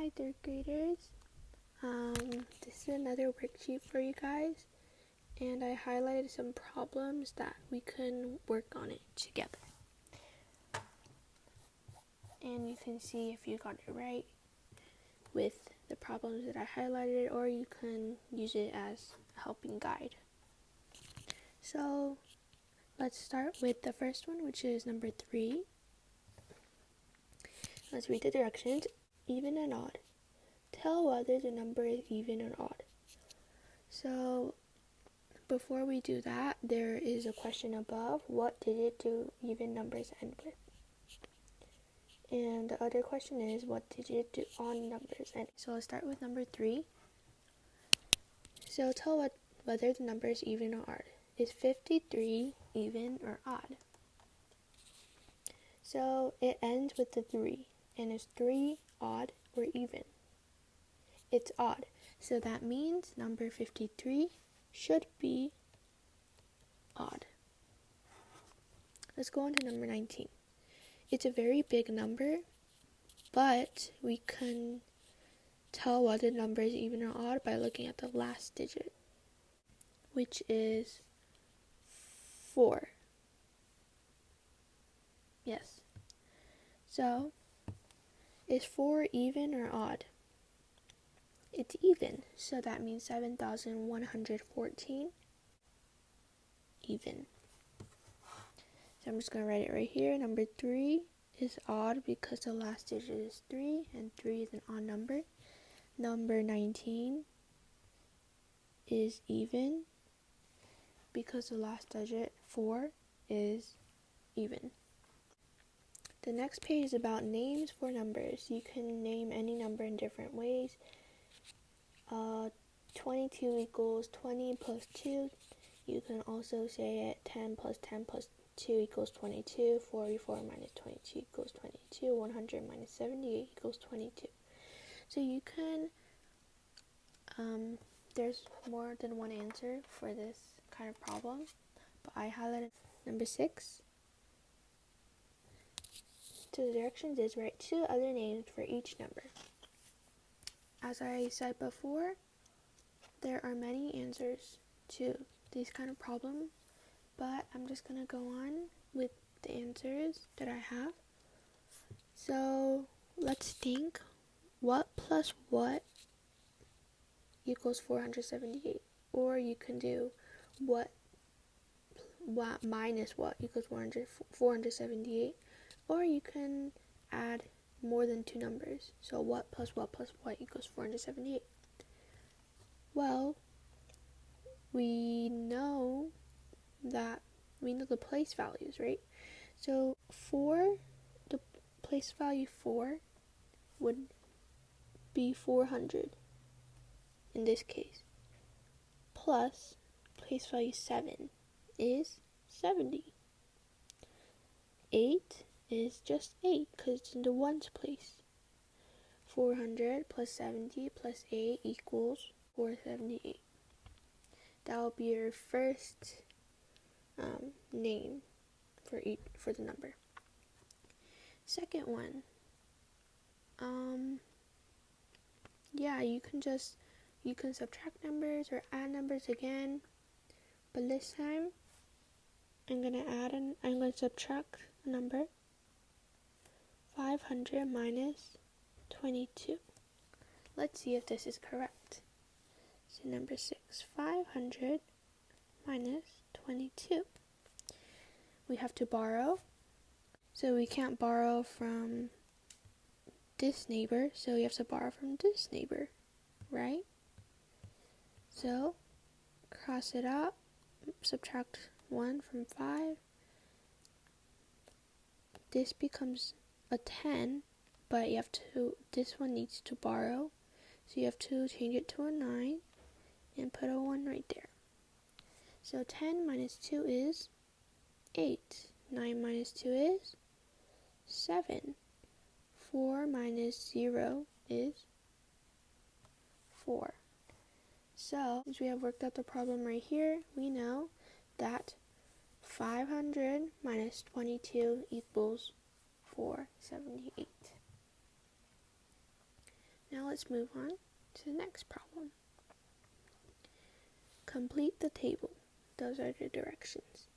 Hi third graders. This is another worksheet for you guys, and I highlighted some problems that we can work on it together. And you can see if you got it right with the problems that I highlighted, or you can use it as a helping guide. So let's start with the first one, which is number 3. Let's read the directions. Even and odd. Tell whether the number is even or odd. So before we do that, there is a question above. What digit do even numbers end with? And the other question is, what digit do odd numbers end with? So let's start with number 3. So tell whether the number is even or odd. Is 53 even or odd? So it ends with the 3. And is 3 odd or even? It's odd. So that means number 53 should be odd. Let's go on to number 19. It's a very big number, but we can tell whether the number is even or odd by looking at the last digit, which is 4. Yes. So, is 4 even or odd? It's even, so that means 7,114 even. So I'm just going to write it right here. Number 3 is odd because the last digit is 3, and 3 is an odd number. Number 19 is even because the last digit, 4, is even. The next page is about names for numbers. You can name any number in different ways. 22 equals 20 plus 2. You can also say it 10 plus 10 plus 2 equals 22. 44 minus 22 equals 22. 100 minus 78 equals 22. So you can, there's more than one answer for this kind of problem, but I highlighted number 6. So the directions is write 2 other names for each number. As I said before, there are many answers to these kind of problems, but I'm just going to go on with the answers that I have. So let's think, what plus what equals 478? Or you can do what minus what equals 478, or you can add more than 2 numbers. So what plus what equals 478? Well, we know the place values, right? So the place value 4 would be 400 in this case, plus place value 7 is 70. 8 is just 8 because it's in the ones place. 400 plus 70 plus 8 equals 478. That will be your first name for the number. Second one, you can subtract numbers or add numbers again, but this time I'm gonna subtract a number. 500 minus 22. Let's see if this is correct. So number 6, 500 minus 22. We have to borrow. So we can't borrow from this neighbor, so we have to borrow from this neighbor, right? So cross it out, subtract 1 from 5. This becomes a 10, but this one needs to borrow, so you have to change it to a 9 and put a 1 right there. So 10 minus 2 is 8. 9 minus 2 is 7. 4 minus 0 is 4. So, since we have worked out the problem right here, we know that 500 minus 22 equals 478. Now let's move on to the next problem. Complete the table. Those are the directions.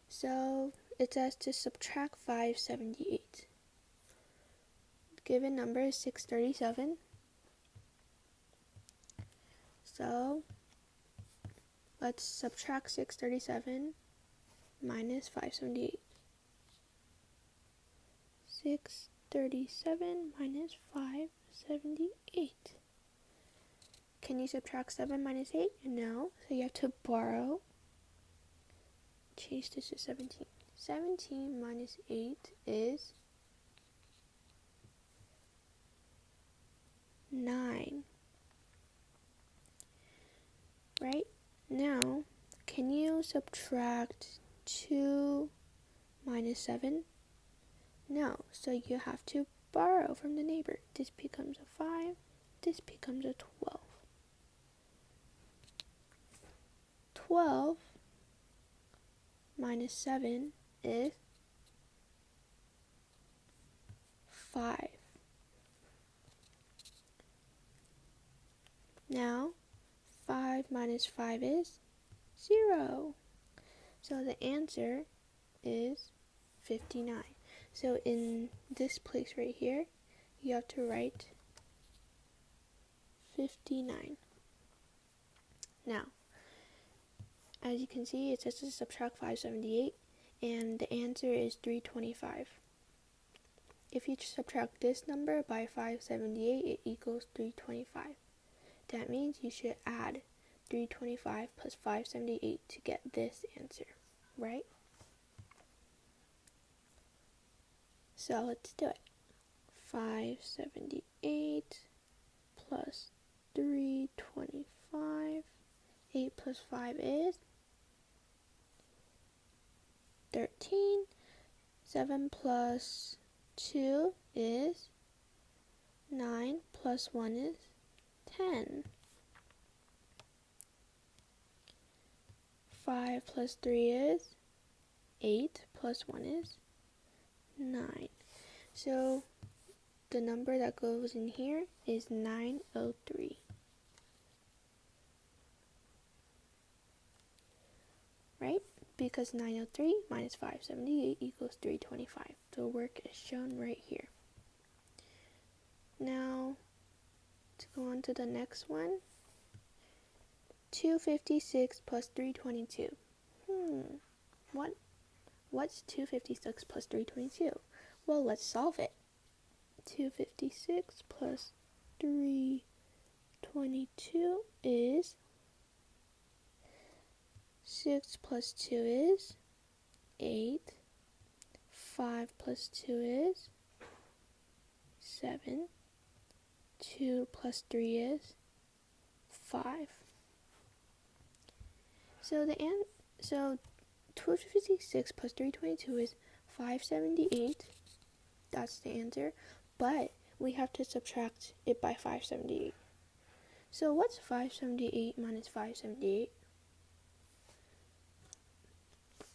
So it says to subtract 578. Given number is 637. So let's subtract 637 minus 578. 637 minus 578. Can you subtract 7 minus 8? No. So you have to borrow. Change this to 17. 17 minus 8 is 9. Right? Now, can you subtract 2 minus 7? No. So you have to borrow from the neighbor. This becomes a 5. This becomes a 12. 12 minus 7 is 5. Now, 5 minus 5 is 0. So the answer is 59. So in this place right here, you have to write 59. Now, as you can see, it says to subtract 578, and the answer is 325. If you subtract this number by 578, it equals 325. That means you should add 325 plus 578 to get this answer, right? So let's do it. 578 plus 325. 8 plus 5 is 13. 7 plus 2 is 9. Plus 1 is 10. 5 plus 3 is 8. Plus 1 is 9. So the number that goes in here is 903. Right? Because 903 minus 578 equals 325. The work is shown right here. Now, to go on to the next one. 256 plus 322. What's 256 plus 322? Well, let's solve it. 256 plus 322 is 6 plus 2 is 8. 5 plus 2 is 7. 2 plus 3 is 5. So 256 plus 322 is 578. That's the answer. But we have to subtract it by 578. So what's 578 minus 578?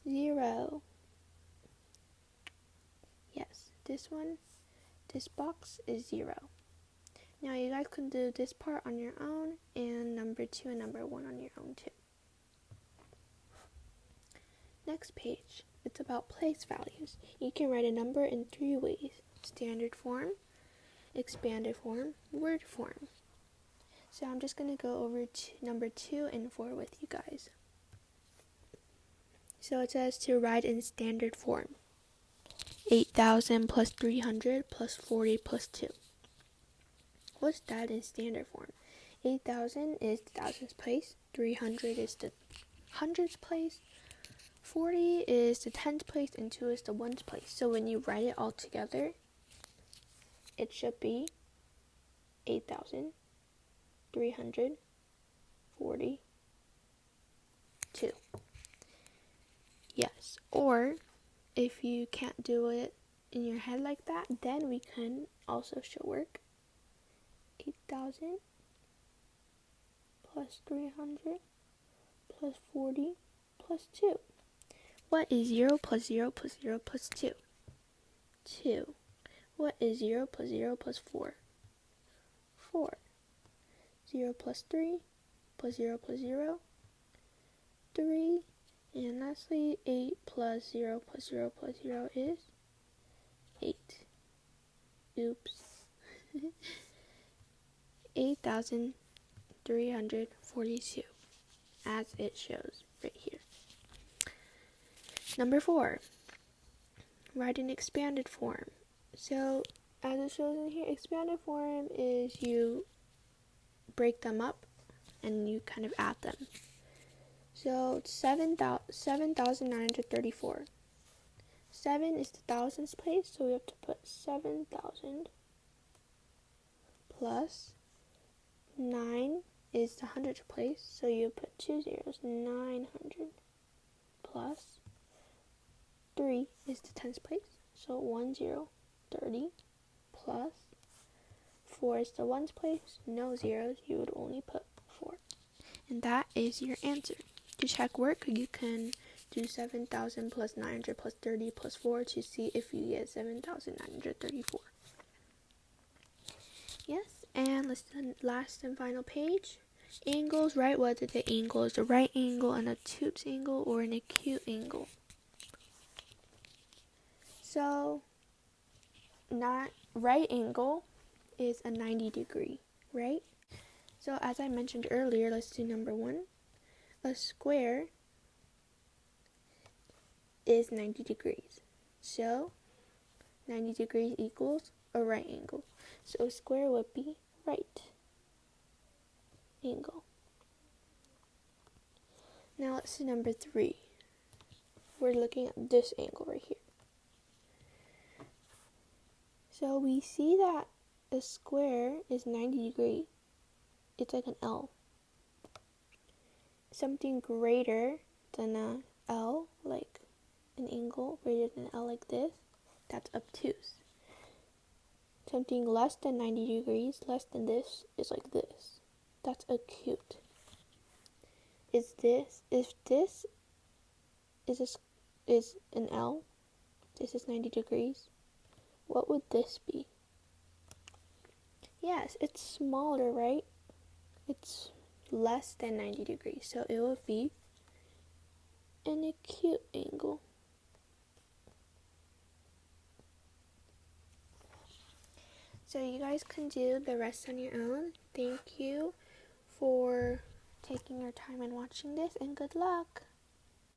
0. Yes, this box is 0. Now you guys can do this part on your own, and number 2 and number 1 on your own too. Next page, it's about place values. You can write a number in 3 ways: standard form, expanded form, word form. So I'm just going to go over to number 2 and 4 with you guys. So it says to write in standard form. 8,000 plus 300 plus 40 plus 2. What's that in standard form? 8,000 is the thousands place. 300 is the hundreds place. 40 is the tens place, and 2 is the ones place. So when you write it all together, it should be 8,342. Yes, or if you can't do it in your head like that, then we can also show work. 8,000 plus 300 plus 40 plus 2. What is 0 plus 0 plus 0 plus 2? 2. What is 0 plus 0 plus 4? 4. 0 plus 3 plus 0 plus 0, 3. And lastly, 8 plus 0 plus 0 plus 0 is 8. Oops. 8,342, as it shows right here. Number 4, write an expanded form. So, as it shows in here, expanded form is you break them up and you kind of add them. So, 7,934. 7 is the thousands place, so we have to put 7,000 plus 9 is the hundreds place, so you put 2 zeros, 900 plus 3 is the tens place, so 10, 30 plus 4 is the ones place, no zeros, you would only put 4. And that is your answer. To check work, you can do 7,000 plus 900 plus 30 plus 4 to see if you get 7,934. Yes, and let's do the last and final page. Angles, write whether the angle is a right angle, an obtuse angle, or an acute angle. So, not right angle is a 90 degree, right? So as I mentioned earlier, let's do number 1. A square is 90 degrees. So 90 degrees equals a right angle. So a square would be right angle. Now let's do number 3. We're looking at this angle right here. So we see that a square is 90 degrees. It's like an L. Something greater than a L, like an angle greater than an L like this, that's obtuse. Something less than 90 degrees, less than this, is like this. That's acute. If this is an L, this is 90 degrees, what would this be? Yes, it's smaller, right? It's less than 90 degrees, so it would be an acute angle. So you guys can do the rest on your own. Thank you for taking your time and watching this, and good luck.